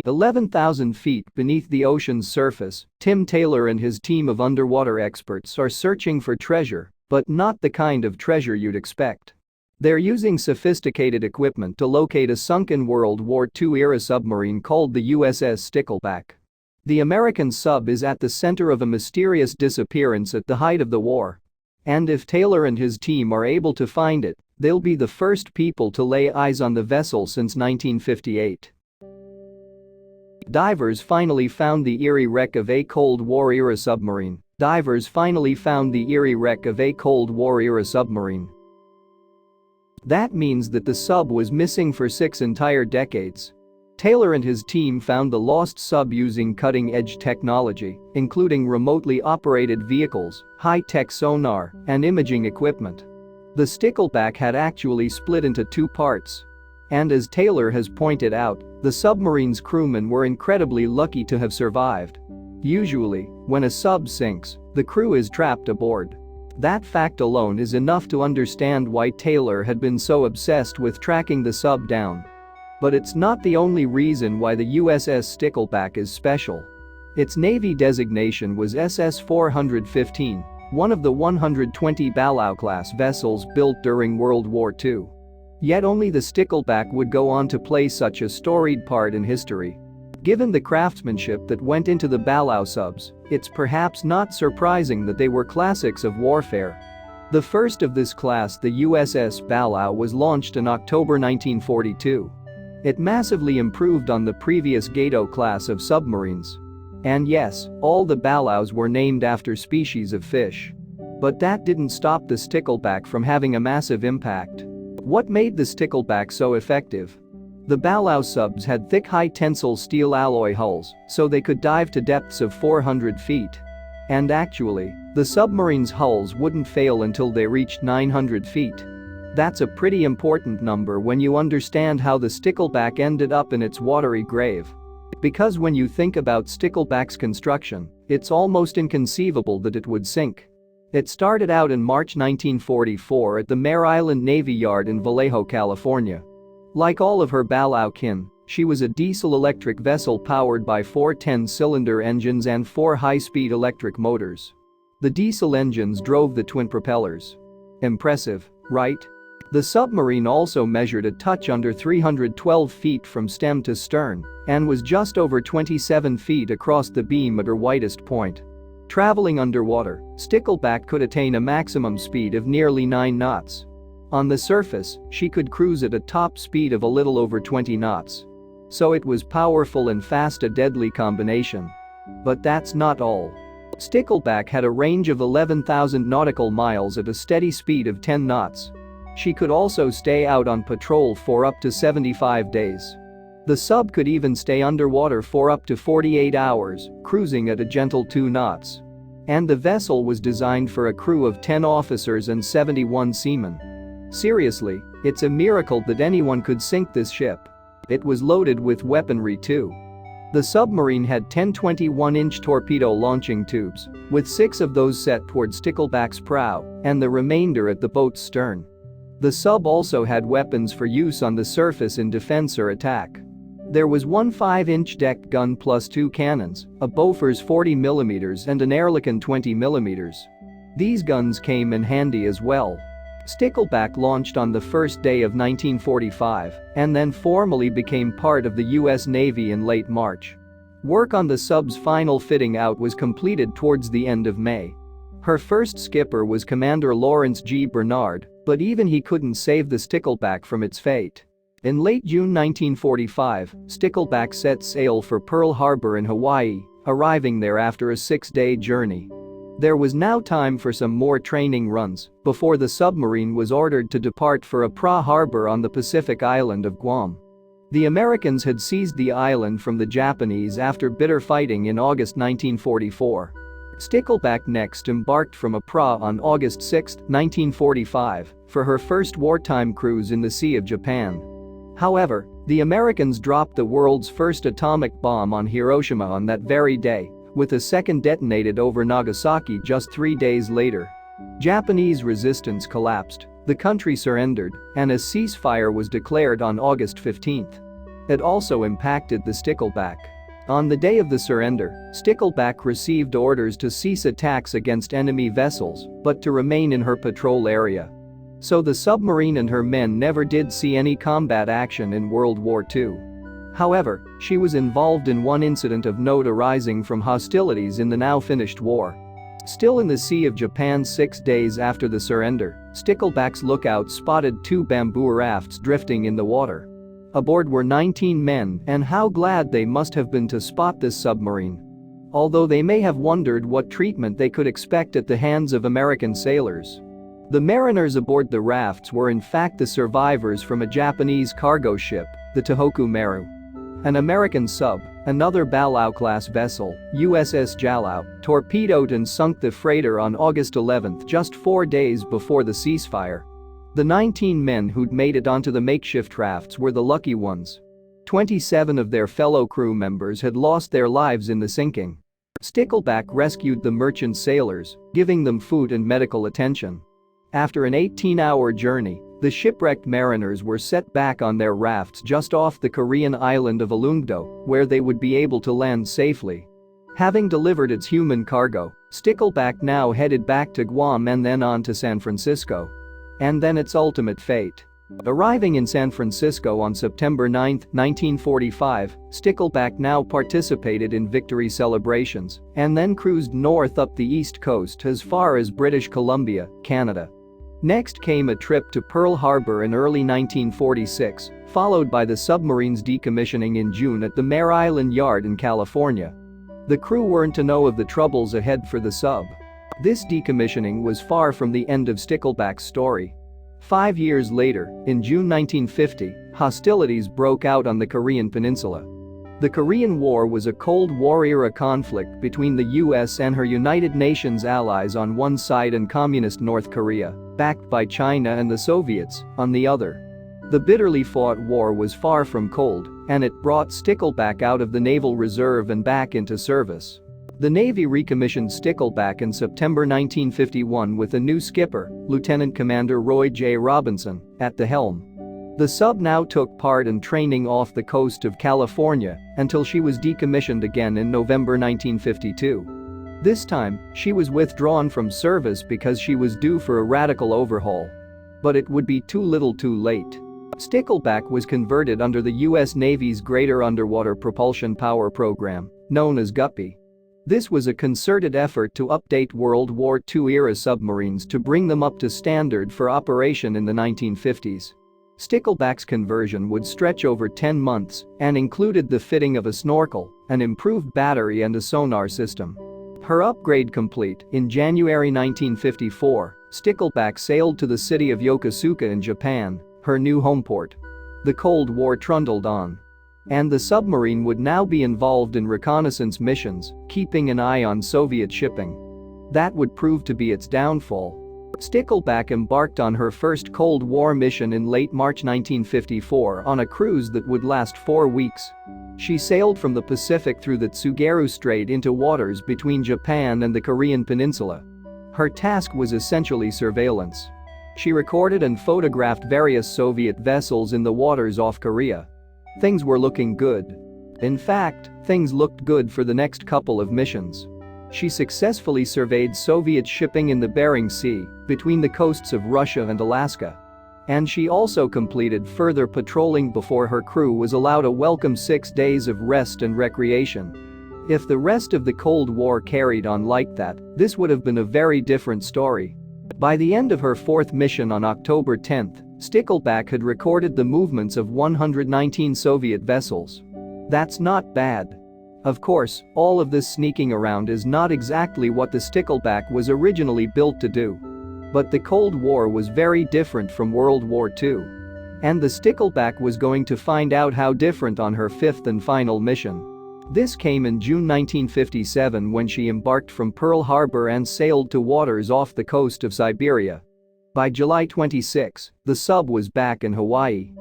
11,000 feet beneath the ocean's surface, Tim Taylor and his team of underwater experts are searching for treasure, but not the kind of treasure you'd expect. They're using sophisticated equipment to locate a sunken World War II-era submarine called the USS Stickleback. The American sub is at the center of a mysterious disappearance at the height of the war. And if Taylor and his team are able to find it, they'll be the first people to lay eyes on the vessel since 1958. Divers finally found the Eerie wreck of a Cold War-era submarine. Divers finally found the Eerie wreck of a Cold War-era submarine. That means that the sub was missing for 6 entire decades. Taylor and his team found the lost sub using cutting-edge technology, including remotely operated vehicles, high-tech sonar, and imaging equipment. The Stickleback had actually split into 2 parts. And as Taylor has pointed out, the submarine's crewmen were incredibly lucky to have survived. Usually, when a sub sinks, the crew is trapped aboard. That fact alone is enough to understand why Taylor had been so obsessed with tracking the sub down. But it's not the only reason why the USS Stickleback is special. Its Navy designation was SS-415, one of the 120 Balao-class vessels built during World War II. Yet only the Stickleback would go on to play such a storied part in history. Given the craftsmanship that went into the Balao subs, it's perhaps not surprising that they were classics of warfare. The first of this class, the USS Balao, was launched in October 1942. It massively improved on the previous Gato class of submarines. And yes, all the Balaos were named after species of fish. But that didn't stop the Stickleback from having a massive impact. What made the Stickleback so effective? The Balao subs had thick high-tensile steel alloy hulls, so they could dive to depths of 400 feet. And actually, the submarine's hulls wouldn't fail until they reached 900 feet. That's a pretty important number when you understand how the Stickleback ended up in its watery grave. Because when you think about Stickleback's construction, it's almost inconceivable that it would sink. It started out in March 1944 at the Mare Island Navy Yard in Vallejo, California. Like all of her Balao kin, she was a diesel-electric vessel powered by 4 10-cylinder engines and 4 high-speed electric motors. The diesel engines drove the twin propellers. Impressive, right? The submarine also measured a touch under 312 feet from stem to stern and was just over 27 feet across the beam at her widest point. Traveling underwater, Stickleback could attain a maximum speed of nearly 9 knots. On the surface, she could cruise at a top speed of a little over 20 knots. So it was powerful and fast, a deadly combination. But that's not all. Stickleback had a range of 11,000 nautical miles at a steady speed of 10 knots. She could also stay out on patrol for up to 75 days. The sub could even stay underwater for up to 48 hours, cruising at a gentle 2 knots. And the vessel was designed for a crew of 10 officers and 71 seamen. Seriously, it's a miracle that anyone could sink this ship. It was loaded with weaponry too. The submarine had 10 21-inch torpedo launching tubes, with 6 of those set toward Stickleback's prow and the remainder at the boat's stern. The sub also had weapons for use on the surface in defense or attack. There was one 5-inch deck gun plus 2 cannons, a Bofors 40mm and an Ehrlichen 20mm. These guns came in handy as well. Stickleback launched on the first day of 1945 and then formally became part of the U.S. Navy in late March. Work on the sub's final fitting out was completed towards the end of May. Her first skipper was Commander Lawrence G. Bernard, but even he couldn't save the Stickleback from its fate. In late June 1945, Stickleback set sail for Pearl Harbor in Hawaii, arriving there after a 6-day journey. There was now time for some more training runs before the submarine was ordered to depart for a Pearl Harbor on the Pacific island of Guam. The Americans had seized the island from the Japanese after bitter fighting in August 1944. Stickleback next embarked from Accra on August 6, 1945, for her first wartime cruise in the Sea of Japan. However, the Americans dropped the world's first atomic bomb on Hiroshima on that very day, with a second detonated over Nagasaki just 3 days later. Japanese resistance collapsed, the country surrendered, and a ceasefire was declared on August 15. It also impacted the Stickleback. On the day of the surrender, Stickleback received orders to cease attacks against enemy vessels, but to remain in her patrol area. So the submarine and her men never did see any combat action in World War II. However, she was involved in one incident of note arising from hostilities in the now finished war. Still in the Sea of Japan 6 days after the surrender, Stickleback's lookout spotted 2 bamboo rafts drifting in the water. Aboard were 19 men, and how glad they must have been to spot this submarine. Although they may have wondered what treatment they could expect at the hands of American sailors. The mariners aboard the rafts were in fact the survivors from a Japanese cargo ship, the Tohoku Maru. An American sub, another Balao-class vessel, USS Jalao, torpedoed and sunk the freighter on August 11, just 4 days before the ceasefire. The 19 men who'd made it onto the makeshift rafts were the lucky ones. 27 of their fellow crew members had lost their lives in the sinking. Stickleback rescued the merchant sailors, giving them food and medical attention. After an 18-hour journey, the shipwrecked mariners were set back on their rafts just off the Korean island of Ulleungdo, where they would be able to land safely. Having delivered its human cargo, Stickleback now headed back to Guam and then on to San Francisco. And then its ultimate fate. Arriving in San Francisco on September 9, 1945, Stickleback now participated in victory celebrations and then cruised north up the east coast as far as British Columbia, Canada. Next came a trip to Pearl Harbor in early 1946, followed by the submarine's decommissioning in June at the Mare Island Yard in California. The crew weren't to know of the troubles ahead for the sub. This decommissioning was far from the end of Stickleback's story. 5 years later, in June 1950, hostilities broke out on the Korean peninsula. The Korean War was a Cold War-era conflict between the US and her United Nations allies on one side and Communist North Korea, backed by China and the Soviets, on the other. The bitterly fought war was far from cold, and it brought Stickleback out of the Naval Reserve and back into service. The Navy recommissioned Stickleback in September 1951 with a new skipper, Lieutenant Commander Roy J. Robinson, at the helm. The sub now took part in training off the coast of California until she was decommissioned again in November 1952. This time, she was withdrawn from service because she was due for a radical overhaul. But it would be too little too late. Stickleback was converted under the U.S. Navy's Greater Underwater Propulsion Power Program, known as GUPPY. This was a concerted effort to update World War II-era submarines to bring them up to standard for operation in the 1950s. Stickleback's conversion would stretch over 10 months and included the fitting of a snorkel, an improved battery and a sonar system. Her upgrade complete, in January 1954, Stickleback sailed to the city of Yokosuka in Japan, her new homeport. The Cold War trundled on. And the submarine would now be involved in reconnaissance missions, keeping an eye on Soviet shipping. That would prove to be its downfall. Stickleback embarked on her first Cold War mission in late March 1954 on a cruise that would last 4 weeks. She sailed from the Pacific through the Tsugaru Strait into waters between Japan and the Korean peninsula. Her task was essentially surveillance. She recorded and photographed various Soviet vessels in the waters off Korea. Things were looking good. In fact, things looked good for the next couple of missions. She successfully surveyed Soviet shipping in the Bering Sea, between the coasts of Russia and Alaska. And she also completed further patrolling before her crew was allowed a welcome 6 days of rest and recreation. If the rest of the Cold War carried on like that, this would have been a very different story. By the end of her 4th mission on October 10, Stickleback had recorded the movements of 119 Soviet vessels. That's not bad. Of course, all of this sneaking around is not exactly what the Stickleback was originally built to do. But the Cold War was very different from World War II. And the Stickleback was going to find out how different on her 5th and final mission. This came in June 1957 when she embarked from Pearl Harbor and sailed to waters off the coast of Siberia. By July 26, the sub was back in Hawaii.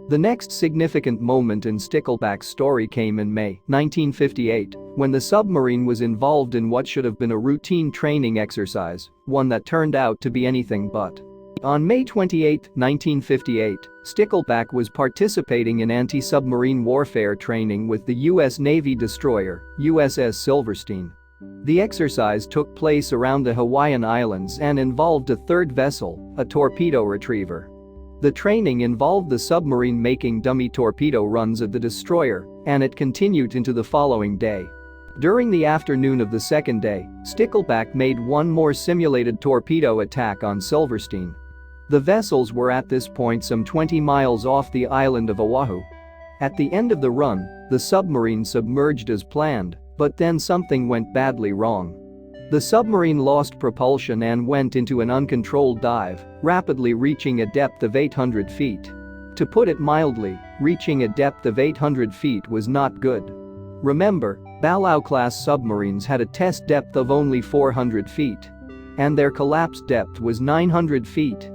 The next significant moment in Stickleback's story came in May 1958, when the submarine was involved in what should have been a routine training exercise, one that turned out to be anything but. On May 28, 1958, Stickleback was participating in anti-submarine warfare training with the U.S. Navy destroyer, USS Silverstein. The exercise took place around the Hawaiian Islands and involved a third vessel, a torpedo retriever. The training involved the submarine making dummy torpedo runs at the destroyer, and it continued into the following day. During the afternoon of the second day, Stickleback made one more simulated torpedo attack on Silverstein. The vessels were at this point some 20 miles off the island of Oahu. At the end of the run, the submarine submerged as planned, but then something went badly wrong. The submarine lost propulsion and went into an uncontrolled dive, rapidly reaching a depth of 800 feet. To put it mildly, reaching a depth of 800 feet was not good. Remember, Balao-class submarines had a test depth of only 400 feet. And their collapse depth was 900 feet.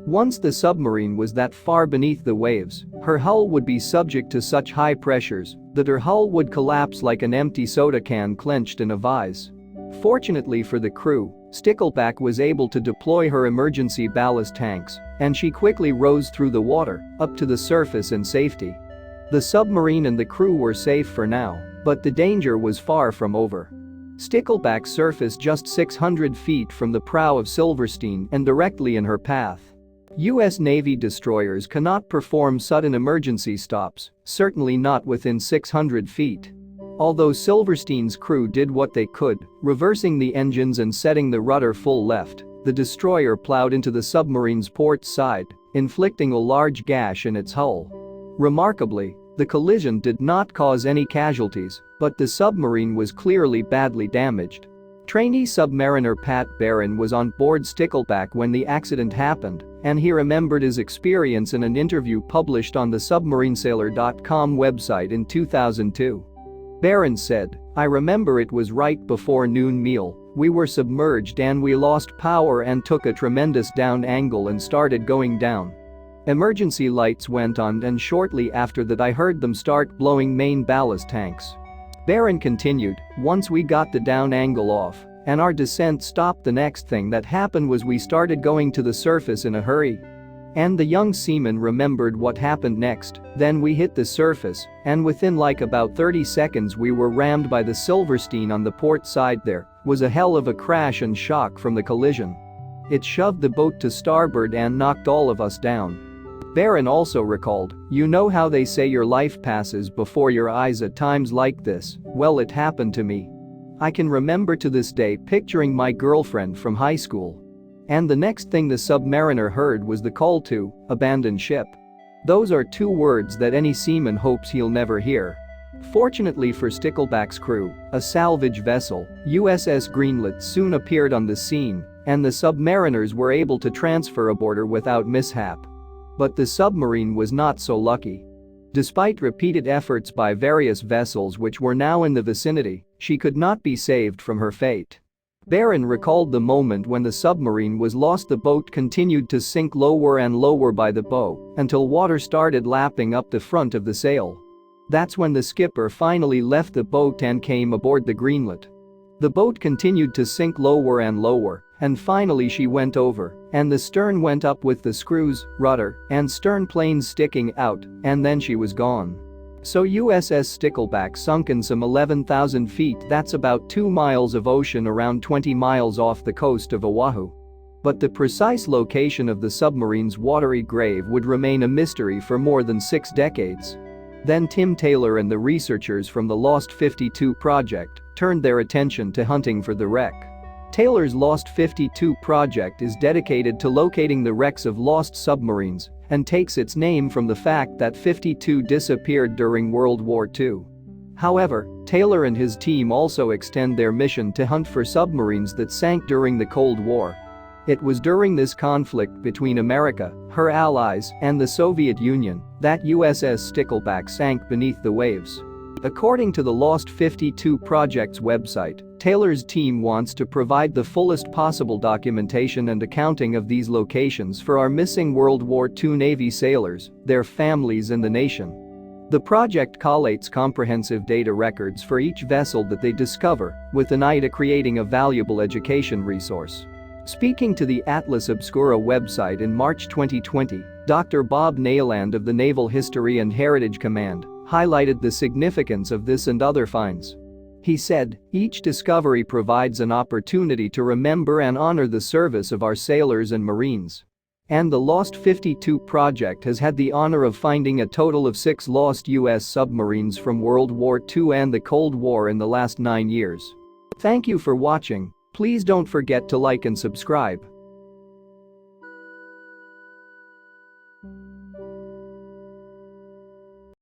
Once the submarine was that far beneath the waves, her hull would be subject to such high pressures that her hull would collapse like an empty soda can clenched in a vise. Fortunately for the crew, Stickleback was able to deploy her emergency ballast tanks, and she quickly rose through the water, up to the surface in safety. The submarine and the crew were safe for now, but the danger was far from over. Stickleback surfaced just 600 feet from the prow of Silverstein and directly in her path. U.S. Navy destroyers cannot perform sudden emergency stops, certainly not within 600 feet. Although Silverstein's crew did what they could, reversing the engines and setting the rudder full left, the destroyer plowed into the submarine's port side, inflicting a large gash in its hull. Remarkably, the collision did not cause any casualties, but the submarine was clearly badly damaged. Trainee submariner Pat Barron was on board Stickleback when the accident happened, and he remembered his experience in an interview published on the submarinesailor.com website in 2002. Barron said, "I remember it was right before noon meal, we were submerged and we lost power and took a tremendous down angle and started going down. Emergency lights went on and shortly after that I heard them start blowing main ballast tanks." Barron continued, "Once we got the down angle off and our descent stopped, the next thing that happened was we started going to the surface in a hurry. And the young seaman remembered what happened next, then we hit the surface and within like about 30 seconds we were rammed by the Silverstein on the port side. There was a hell of a crash and shock from the collision. It shoved the boat to starboard and knocked all of us down." Barron also recalled, "You know how they say your life passes before your eyes at times like this, well it happened to me. I can remember to this day picturing my girlfriend from high school. And the next thing the submariner heard was the call to abandon ship. Those are two words that any seaman hopes he'll never hear." Fortunately for Stickleback's crew, a salvage vessel, USS Greenland, soon appeared on the scene, and the submariners were able to transfer aboard her without mishap. But the submarine was not so lucky. Despite repeated efforts by various vessels which were now in the vicinity, she could not be saved from her fate. Barron recalled the moment when the submarine was lost. The boat continued to sink lower and lower by the bow until water started lapping up the front of the sail. That's when the skipper finally left the boat and came aboard the Greenland. The boat continued to sink lower and lower, and finally she went over, and the stern went up with the screws, rudder, and stern planes sticking out, and then she was gone. So USS Stickleback sunk in some 11,000 feet, that's about 2 miles of ocean around 20 miles off the coast of Oahu. But the precise location of the submarine's watery grave would remain a mystery for more than 6 decades. Then Tim Taylor and the researchers from the Lost 52 project turned their attention to hunting for the wreck. Taylor's Lost 52 project is dedicated to locating the wrecks of lost submarines and takes its name from the fact that 52 disappeared during World War II. However, Taylor and his team also extend their mission to hunt for submarines that sank during the Cold War. It was during this conflict between America, her allies, and the Soviet Union that USS Stickleback sank beneath the waves. According to the Lost 52 project's website, Taylor's team wants to provide the fullest possible documentation and accounting of these locations for our missing World War II Navy sailors, their families and the nation. The project collates comprehensive data records for each vessel that they discover, with an eye to creating a valuable education resource. Speaking to the Atlas Obscura website in March 2020, Dr. Bob Nayland of the Naval History and Heritage Command highlighted the significance of this and other finds. He said, "Each discovery provides an opportunity to remember and honor the service of our sailors and Marines. And the Lost 52 project has had the honor of finding a total of 6 lost U.S. submarines from World War II and the Cold War in the last 9 years." Thank you for watching. Please don't forget to like and subscribe.